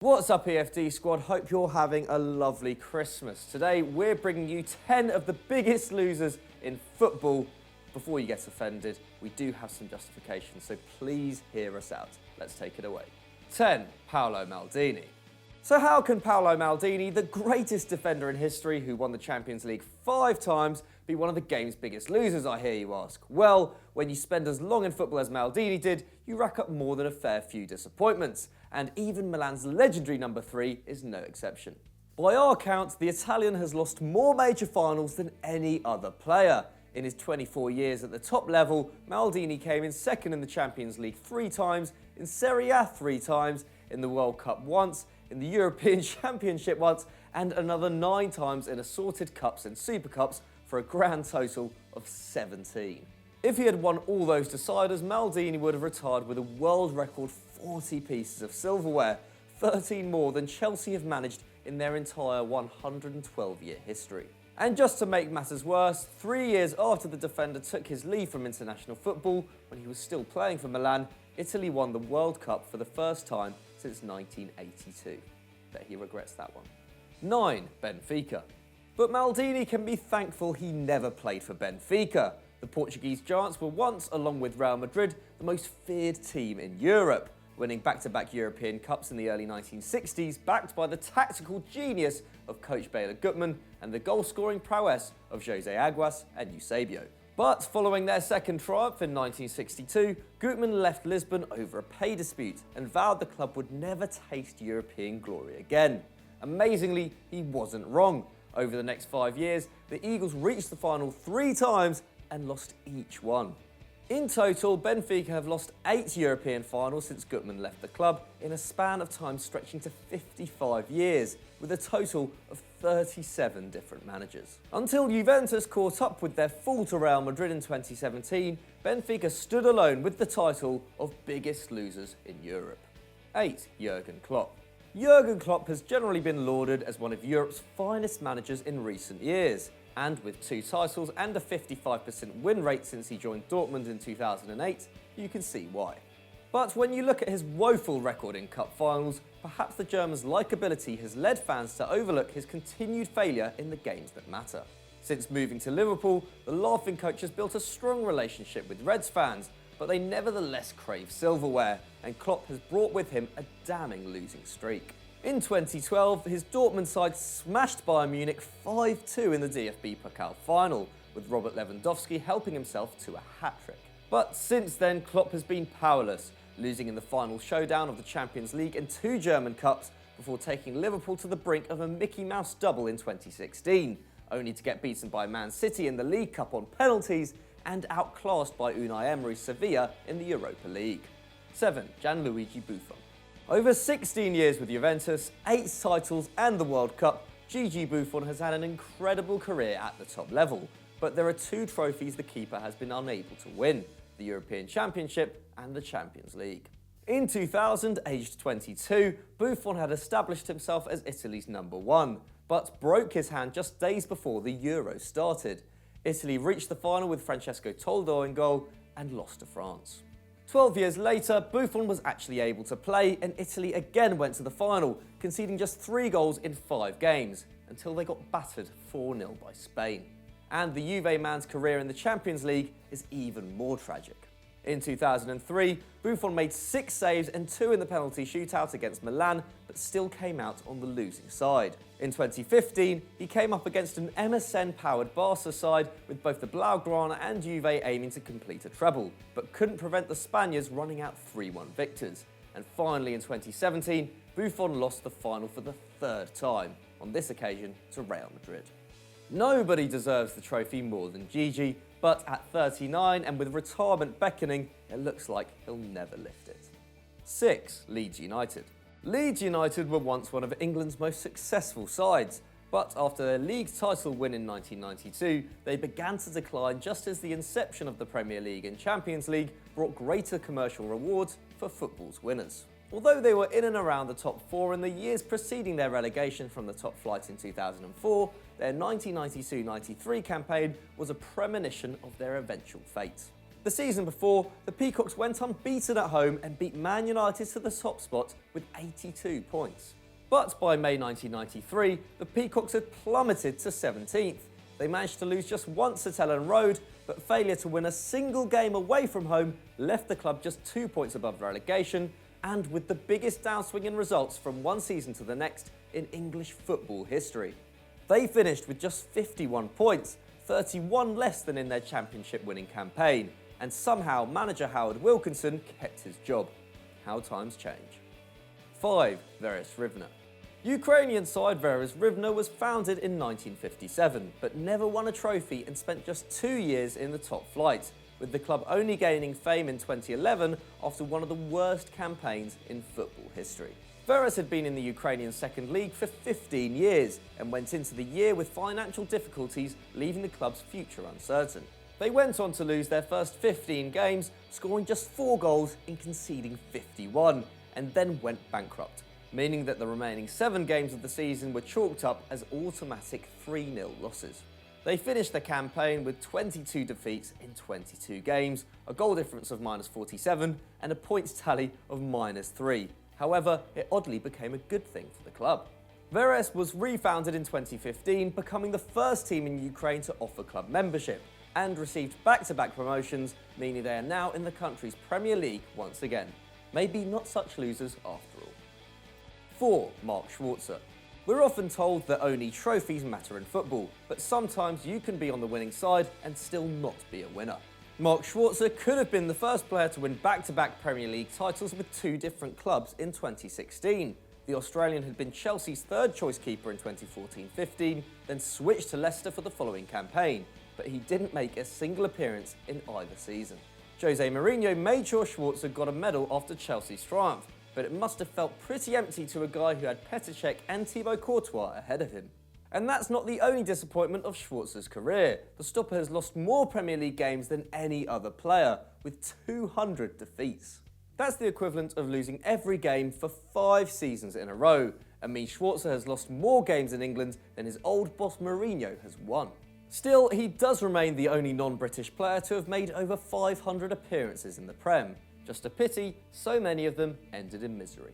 What's up, EFD squad? Hope you're having a lovely Christmas. Today we're bringing you 10 of the biggest losers in football. Before you get offended, we do have some justification, so please hear us out. Let's take it away. 10. Paolo Maldini. So how can Paolo Maldini, the greatest defender in history who won the Champions League 5 times, be one of the game's biggest losers, I hear you ask? Well, when you spend as long in football as Maldini did, you rack up more than a fair few disappointments. And even Milan's legendary number 3 is no exception. By our count, the Italian has lost more major finals than any other player. In his 24 years at the top level, Maldini came in second in the Champions League 3 times, in Serie A 3 times, in the World Cup once, in the European Championship once, and another 9 times in assorted cups and Super Cups for a grand total of 17. If he had won all those deciders, Maldini would have retired with a world record 40 pieces of silverware, 13 more than Chelsea have managed in their entire 112-year history. And just to make matters worse, 3 years after the defender took his leave from international football, when he was still playing for Milan, Italy won the World Cup for the first time since 1982. Bet he regrets that one. 9. Benfica. But Maldini can be thankful he never played for Benfica. The Portuguese giants were once, along with Real Madrid, the most feared team in Europe, winning back-to-back European Cups in the early 1960s, backed by the tactical genius of coach Ballack and the goal-scoring prowess of Jose Aguas and Eusebio. But following their second triumph in 1962, Gutmann left Lisbon over a pay dispute and vowed the club would never taste European glory again. Amazingly, he wasn't wrong. Over the next 5 years, the Eagles reached the final 3 times and lost each one. In total, Benfica have lost 8 European finals since Gutmann left the club, in a span of time stretching to 55 years, with a total of 37 different managers. Until Juventus caught up with their fall to Real Madrid in 2017, Benfica stood alone with the title of biggest losers in Europe. 8. Jurgen Klopp. Jurgen Klopp has generally been lauded as one of Europe's finest managers in recent years, and with 2 titles and a 55% win rate since he joined Dortmund in 2008, you can see why. But when you look at his woeful record in cup finals, perhaps the German's likeability has led fans to overlook his continued failure in the games that matter. Since moving to Liverpool, the Laughing Coach has built a strong relationship with Reds fans, but they nevertheless crave silverware, and Klopp has brought with him a damning losing streak. In 2012, his Dortmund side smashed Bayern Munich 5-2 in the DFB Pokal final, with Robert Lewandowski helping himself to a hat-trick. But since then, Klopp has been powerless, losing in the final showdown of the Champions League and 2 German Cups before taking Liverpool to the brink of a Mickey Mouse double in 2016, only to get beaten by Man City in the League Cup on penalties and outclassed by Unai Emery's Sevilla in the Europa League. 7. Gianluigi Buffon. Over 16 years with Juventus, 8 titles and the World Cup, Gigi Buffon has had an incredible career at the top level. But there are 2 trophies the keeper has been unable to win: the European Championship and the Champions League. In 2000, aged 22, Buffon had established himself as Italy's number 1, but broke his hand just days before the Euros started. Italy reached the final with Francesco Toldo in goal and lost to France. 12 years later, Buffon was actually able to play, and Italy again went to the final, conceding just 3 goals in 5 games, until they got battered 4-0 by Spain. And the Juve man's career in the Champions League is even more tragic. In 2003, Buffon made 6 saves and 2 in the penalty shootout against Milan, but still came out on the losing side. In 2015, he came up against an MSN-powered Barca side, with both the Blaugrana and Juve aiming to complete a treble, but couldn't prevent the Spaniards running out 3-1 victors. And finally in 2017, Buffon lost the final for the 3rd time, on this occasion to Real Madrid. Nobody deserves the trophy more than Gigi, but at 39 and with retirement beckoning, it looks like he'll never lift it. 6. Leeds United. Leeds United were once one of England's most successful sides, but after their league title win in 1992, they began to decline just as the inception of the Premier League and Champions League brought greater commercial rewards for football's winners. Although they were in and around the top 4 in the years preceding their relegation from the top flight in 2004, their 1992-93 campaign was a premonition of their eventual fate. The season before, the Peacocks went unbeaten at home and beat Man United to the top spot with 82 points. But by May 1993, the Peacocks had plummeted to 17th. They managed to lose just once at Ellen Road, but failure to win a single game away from home left the club just 2 points above relegation, and with the biggest downswing in results from one season to the next in English football history. They finished with just 51 points, 31 less than in their championship winning campaign, and somehow manager Howard Wilkinson kept his job. How times change. 5. Veres Rivne. Ukrainian side Veres Rivne was founded in 1957, but never won a trophy and spent just 2 years in the top flight, with the club only gaining fame in 2011 after one of the worst campaigns in football history. Veres had been in the Ukrainian second league for 15 years and went into the year with financial difficulties, leaving the club's future uncertain. They went on to lose their first 15 games, scoring just 4 goals and conceding 51, and then went bankrupt, meaning that the remaining 7 games of the season were chalked up as automatic 3-0 losses. They finished the campaign with 22 defeats in 22 games, a goal difference of -47 and a points tally of -3. However, it oddly became a good thing for the club. Veres was refounded in 2015, becoming the first team in Ukraine to offer club membership, and received back-to-back promotions, meaning they are now in the country's Premier League once again. Maybe not such losers after all. 4. Mark Schwarzer. We're often told that only trophies matter in football, but sometimes you can be on the winning side and still not be a winner. Mark Schwarzer could have been the first player to win back-to-back Premier League titles with 2 different clubs in 2016. The Australian had been Chelsea's third-choice keeper in 2014-15, then switched to Leicester for the following campaign, but he didn't make a single appearance in either season. Jose Mourinho made sure Schwarzer got a medal after Chelsea's triumph, but it must have felt pretty empty to a guy who had Petr Cech and Thibaut Courtois ahead of him. And that's not the only disappointment of Schwarzer's career. The stopper has lost more Premier League games than any other player, with 200 defeats. That's the equivalent of losing every game for 5 seasons in a row, and means Schwarzer has lost more games in England than his old boss Mourinho has won. Still, he does remain the only non-British player to have made over 500 appearances in the Prem. Just a pity, so many of them ended in misery.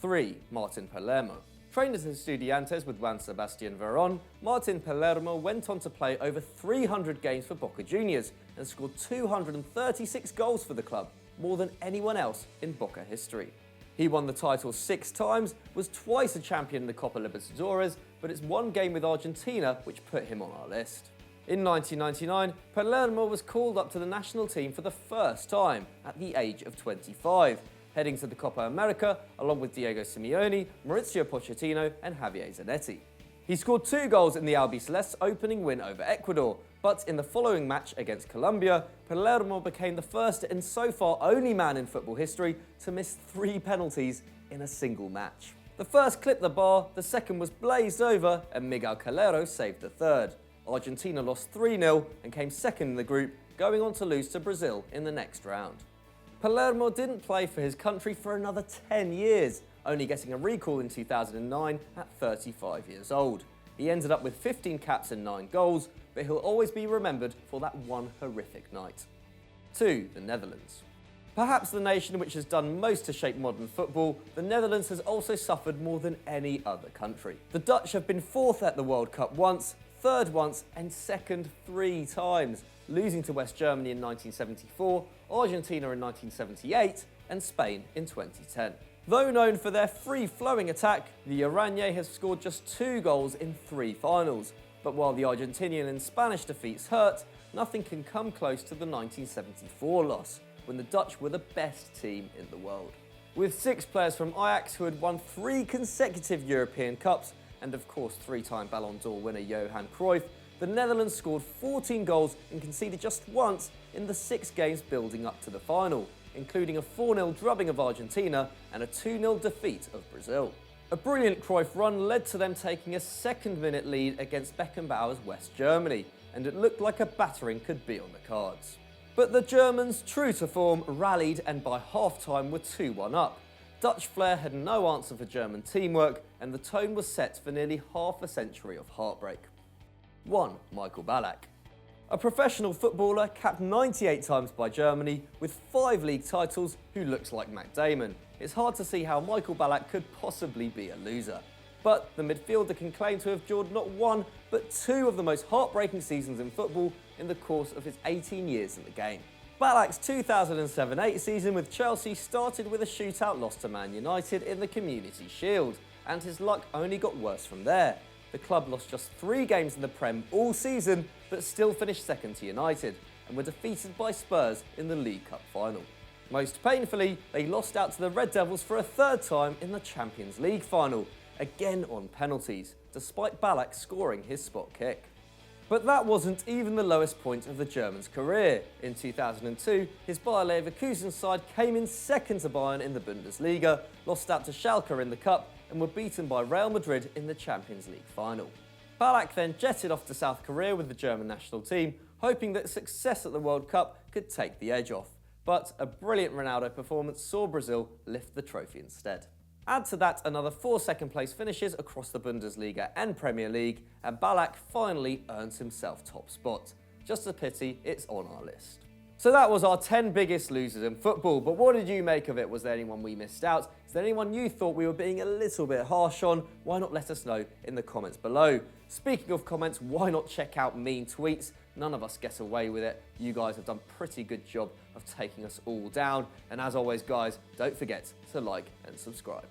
3. Martin Palermo. Trained at Estudiantes with Juan Sebastian Veron, Martin Palermo went on to play over 300 games for Boca Juniors and scored 236 goals for the club, more than anyone else in Boca history. He won the title 6 times, was twice a champion in the Copa Libertadores, but it's one game with Argentina which put him on our list. In 1999, Palermo was called up to the national team for the first time at the age of 25, heading to the Copa America along with Diego Simeone, Mauricio Pochettino and Javier Zanetti. He scored 2 goals in the Albiceleste's opening win over Ecuador, but in the following match against Colombia, Palermo became the first and so far only man in football history to miss 3 penalties in a single match. The first clipped the bar, the second was blazed over, and Miguel Calero saved the third. Argentina lost 3-0 and came second in the group, going on to lose to Brazil in the next round. Palermo didn't play for his country for another 10 years, only getting a recall in 2009 at 35 years old. He ended up with 15 caps and 9 goals, but he'll always be remembered for that one horrific night. 2. The Netherlands. Perhaps the nation which has done most to shape modern football, the Netherlands has also suffered more than any other country. The Dutch have been 4th at the World Cup once, 3rd once and 2nd 3 times, losing to West Germany in 1974, Argentina in 1978 and Spain in 2010. Though known for their free-flowing attack, the Oranje has scored just 2 goals in 3 finals. But while the Argentinian and Spanish defeats hurt, nothing can come close to the 1974 loss, when the Dutch were the best team in the world. With 6 players from Ajax who had won 3 consecutive European Cups, and of course 3-time Ballon d'Or winner Johan Cruyff, the Netherlands scored 14 goals and conceded just once in the 6 games building up to the final, including a 4-0 drubbing of Argentina and a 2-0 defeat of Brazil. A brilliant Cruyff run led to them taking a second-minute lead against Beckenbauer's West Germany, and it looked like a battering could be on the cards. But the Germans, true to form, rallied and by half-time were 2-1 up. Dutch flair had no answer for German teamwork, and the tone was set for nearly half a century of heartbreak. 1. Michael Ballack. A professional footballer capped 98 times by Germany with 5 league titles who looks like Matt Damon. It's hard to see how Michael Ballack could possibly be a loser. But the midfielder can claim to have endured not one, but 2 of the most heartbreaking seasons in football in the course of his 18 years in the game. Ballack's 2007-8 season with Chelsea started with a shootout loss to Man United in the Community Shield, and his luck only got worse from there. The club lost just 3 games in the Prem all season, but still finished second to United, and were defeated by Spurs in the League Cup final. Most painfully, they lost out to the Red Devils for a 3rd time in the Champions League final, again on penalties, despite Ballack scoring his spot kick. But that wasn't even the lowest point of the German's career. In 2002, his Bayer Leverkusen side came in second to Bayern in the Bundesliga, lost out to Schalke in the Cup, and were beaten by Real Madrid in the Champions League final. Ballack then jetted off to South Korea with the German national team, hoping that success at the World Cup could take the edge off. But a brilliant Ronaldo performance saw Brazil lift the trophy instead. Add to that another 4 second-place finishes across the Bundesliga and Premier League, and Ballack finally earns himself top spot. Just a pity it's on our list. So that was our 10 biggest losers in football, but what did you make of it? Was there anyone we missed out? Is there anyone you thought we were being a little bit harsh on? Why not let us know in the comments below? Speaking of comments, why not check out mean tweets? None of us get away with it. You guys have done a pretty good job of taking us all down. And as always, guys, don't forget to like and subscribe.